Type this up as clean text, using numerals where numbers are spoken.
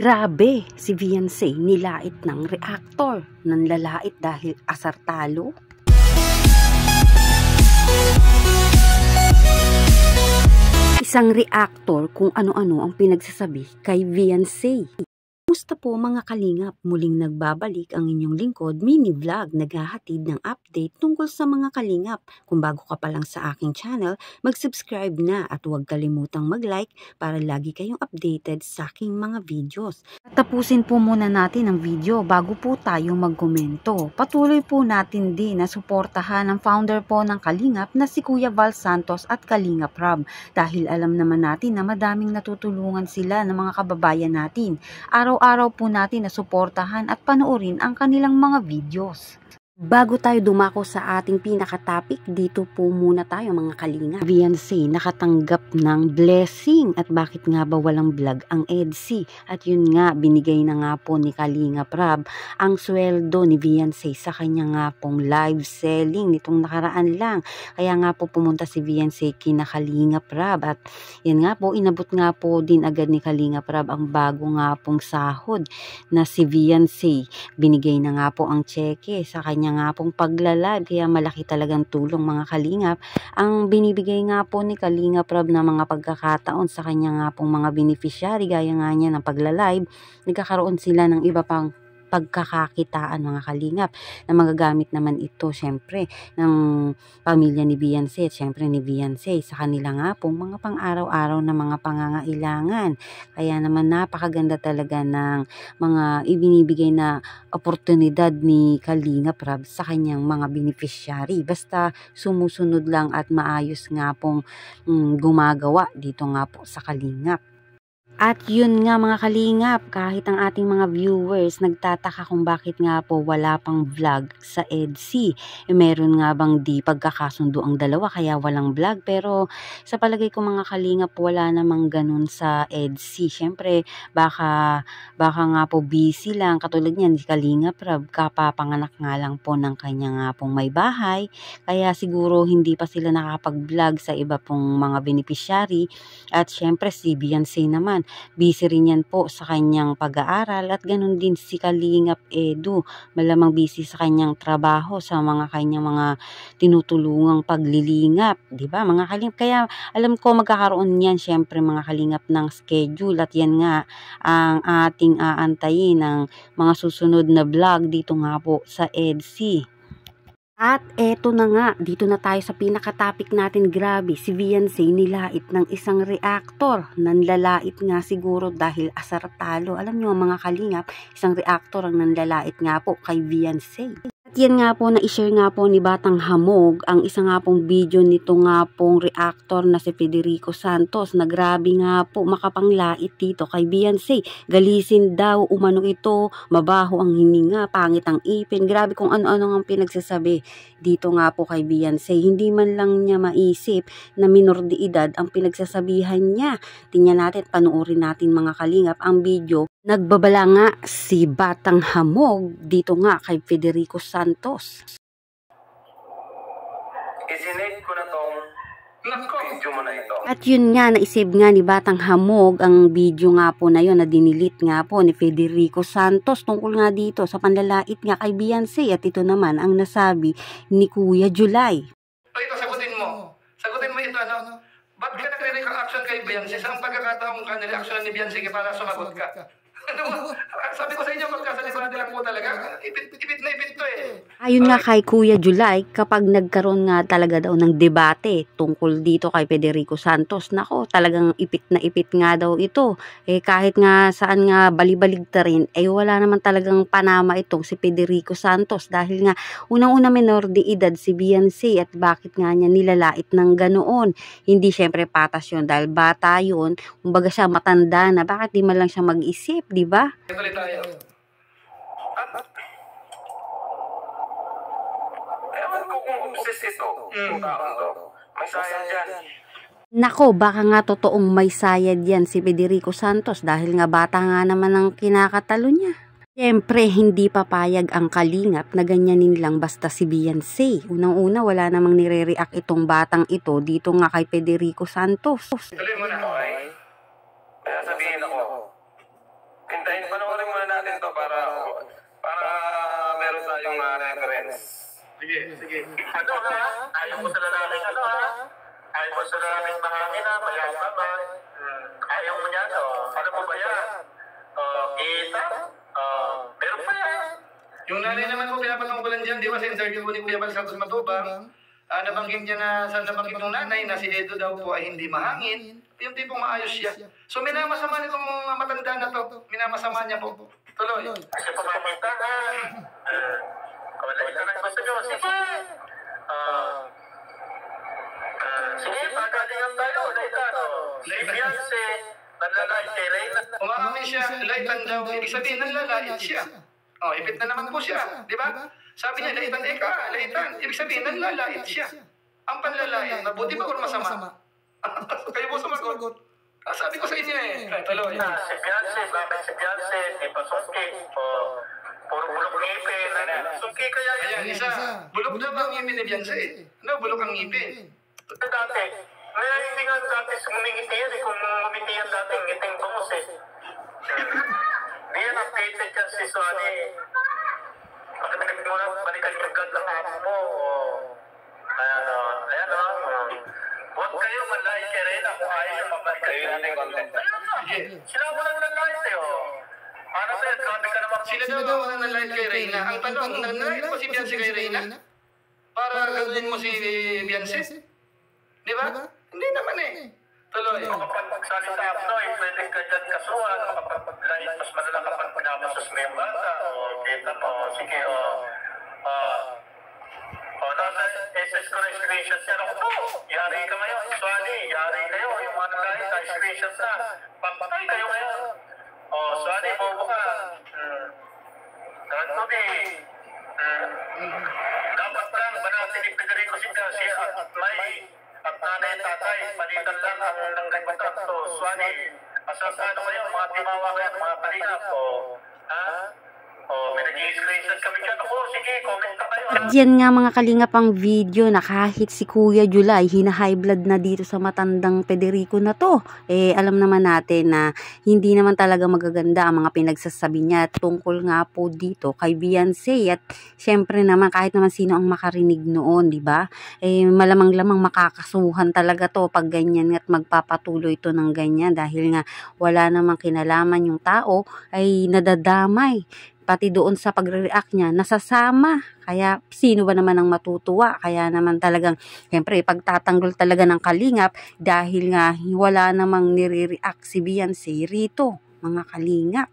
Grabe, si Beyonce nilait ng reactor. Nanlalait dahil asar talo. Isang reactor kung ano-ano ang pinagsasabi kay Beyonce. Kumusta po mga kalingap? Muling nagbabalik ang inyong lingkod, mini vlog, naghahatid ng update tungkol sa mga kalingap. Kung bago ka pa lang sa aking channel, mag-subscribe na at huwag kalimutang mag-like para lagi kayong updated sa aking mga videos. Tapusin po muna natin ang video bago po tayo magkomento. Patuloy po natin din na suportahan ang founder po ng Kalingap na si Kuya Val Santos at Kalingap Rob. Dahil alam naman natin na madaming natutulungan sila ng mga kababayan natin. Araw-araw po natin na suportahan at panoorin ang kanilang mga videos. Bago tayo dumako sa ating pinaka-topic, dito po muna tayo mga kalinga. Beyonce nakatanggap ng blessing at bakit nga ba walang vlog ang EDC? At yun nga, binigay na nga po ni Kalingap Rob ang sweldo ni Beyonce sa kanya nga pong live selling nitong nakaraan lang. Kaya nga po pumunta si Beyonce kina Kalingap Rob at yan nga po, inabot nga po din agad ni Kalingap Rob ang bago nga pong sahod na si Beyonce. Binigay na nga po ang cheque sa kanya nga pong pagla-live, kaya malaki talagang tulong mga kalingap ang binibigay nga po ni Kalingap Rob na mga pagkakataon sa kanya nga pong mga beneficiary, gaya nga niya ng pagla-live. Nagkakaroon sila ng iba pang pagkakakitaan mga kalingap na magagamit naman ito syempre ng pamilya ni Beyonce at syempre ni Beyonce sa kanila nga pong mga pang-araw-araw na mga pangangailangan. Kaya naman napakaganda talaga ng mga ibinibigay na oportunidad ni Kalingap Rob sa kanyang mga beneficiary. Basta sumusunod lang at maayos nga pong gumagawa dito nga po sa Kalingap. At yun nga mga kalingap, kahit ang ating mga viewers nagtataka kung bakit nga po wala pang vlog sa EDC. Meron nga bang di pagkakasundo ang dalawa kaya walang vlog? Pero sa palagay ko mga kalingap, wala namang ganun sa EDC. Siyempre baka nga po busy lang, katulad niyan si Kalingap Rob, kapapanganak nga lang po ng kanya nga pong may bahay. Kaya siguro hindi pa sila nakapag-vlog sa iba pong mga beneficiary. At siyempre si Beyonce naman, busy rin yan po sa kanyang pag-aaral at ganun din si Kalingap Edu. Malamang busy sa kanyang trabaho, sa mga kanyang mga tinutulungang paglilingap. Diba mga kalingap? Kaya alam ko magkakaroon yan syempre mga kalingap ng schedule at yan nga ang ating aantayin ng mga susunod na vlog dito nga po sa EDC. At eto na nga, dito na tayo sa pinaka-topic natin. Grabe, si Beyonce nilait ng isang reactor. Nanlalait nga siguro dahil asar talo. Alam nyo mga kalingap, isang reactor ang nanlalait nga po kay Beyonce. At yan nga po, na-share nga po ni Batang Hamog ang isa nga pong video nito nga pong reactor na si Federico Santos na grabe nga po makapanglait dito kay Beyonce. Galisin daw, umano ito, mabaho ang hininga, pangit ang ipin. Grabe kung ano-ano ang pinagsasabi dito nga po kay Beyonce. Hindi man lang niya maisip na minor de edad ang pinagsasabihan niya. Tingnan natin, panuorin natin mga kalingap ang video. Nagbabala nga si Batang Hamog dito nga kay Federico Santos. Isinave ko na tong video mo na ito. At yun nga, naisave nga ni Batang Hamog ang video nga po na yun na dinilit nga po ni Federico Santos tungkol nga dito sa panlalait nga kay Beyonce. At ito naman ang nasabi ni Kuya July. So ito, sagutin mo. Sagutin mo ito, ano? Ba't ka nagre-reaction kay Beyonce? Saan pagkakataong ka nireaction ni Beyonce para sumagot ka? Ano, sabi ko sa inyo, magkasalita lang po talaga. Ipit na ipit to eh. Ayun nga kay Kuya July, kapag nagkaroon nga talaga daw ng debate tungkol dito kay Federico Santos, nako, talagang ipit na ipit nga daw ito. Eh kahit nga saan nga balibaligta rin, eh wala naman talagang panama itong si Federico Santos dahil nga unang-una minor de edad si Beyonce at bakit nga niya nilalait ng ganoon. Hindi syempre patas yun dahil bata yun, kumbaga siya matanda na, bakit di man lang siya mag-isip? Diba? Tuloy tayo. Ewan ko kung obsessed ito. May sayad dyan. Nako, baka nga totoong may sayad yan si Federico Santos dahil nga bata nga naman ang kinakatalo niya. Siyempre, hindi papayag ang kalingap na ganyanin lang basta si Beyonce. Unang-una, wala namang nire-react itong batang ito dito nga kay Federico Santos. Tuloy mo na, okay? Kaya sabihin ako, hintayin, panoorin muna natin to para meron tayong reference. Sige. Ano ha? Ayaw mo sa lalaking ano ha? Ayaw mo sa lalaking mahangin ha? Mayaman ba? Ayaw mo yan o? Ano mo ba yan? Kita? Meron pa yan. Yung nanay naman ko, pinapatungkulan dyan, di ba sa interview ko ni Kuya Bal Santos Matubang, nabanggit niya na sa nabanggit ng nanay na si Edo daw po ay hindi mahangin, yung tipong maayos siya. So minamasama nitong matanda na to, minamasama niya po. Tuloy. Kasi pamamintahan. Kung laitan ang gusto nyo, sige. Sige, pagkalingan tayo, laitan. Si Beyonce, nanlalait kay Reyna. Umarami siya, laitan daw, ibig sabihin nanlalait siya. Ipit na naman po siya, di ba? Sabi niya, laitan laitan. Ibig sabihin, nanlalait siya. Ang panlalait, mabuti ba o masama? Kayo po sumagot. Sabi ko sa inyo tuloy. Si Beyonce, bakit si Beyonce, di pa suki, puro bulok ngipin, suki kaya yan. Ayan, isa, bulok daw ang ngipin ni Beyonce. Ano, bulok ang ngipin? Dati, kaya hindi nga dati umingiti yan, kung umingiti yan dati, ngiting bangos Hindi yan updated yan si Suani. Pagkatakit mo na, balikan yung ganda ng apo mo. Ayan huwag kayo manlait kay Reyna kung ayaw yung mabalik kayo natin content. Sila mo lang nanlait Ano ba yan? Grabe ka naman. Sila daw ang nanlait kay Reyna. Ang tanong, nanlait mo si Beyonce kay Reyna? Para gawin mo si Beyonce? Di ba? Hindi naman Tuloy. Kapag magsalita mo, pwede ka dyan kasuhan. Kapag maglait, mas malala kapag pinamasas mo yung bata. Kita mo, sige nasa SS ko na screenshot yan ako po. Yari ka ngayon. Suani, yari kayo. Yung mga nalait na screenshot na. Pampatay kayo ngayon. Suani, bobo ka. Dapat mo dapat lang banatin ni Federico Sincasi at nanay tatay. Palitan lang ang nanggagbatak to. Suani, asasano kayo. Mga timawa kayo. Mga kalingap. May nag-i-screenshot kami dyan. Sige, comment na kayo. At yan nga mga kalingap ang video na kahit si Kuya July hina-high blood na dito sa matandang Federico na to. Alam naman natin na hindi naman talaga magaganda ang mga pinagsasabi niya tungkol nga po dito kay Beyonce. At syempre naman kahit naman sino ang makarinig noon, di ba? Malamang-lamang makakasuhan talaga to pag ganyan at magpapatuloy to ng ganyan dahil nga wala namang kinalaman yung tao ay nadadamay. Pati doon sa pagre-react niya, nasasama. Kaya sino ba naman ang matutuwa? Kaya naman talagang, siyempre, pagtatanggol talaga ng kalingap dahil nga wala namang nire-react si Beyonce rito, mga kalingap.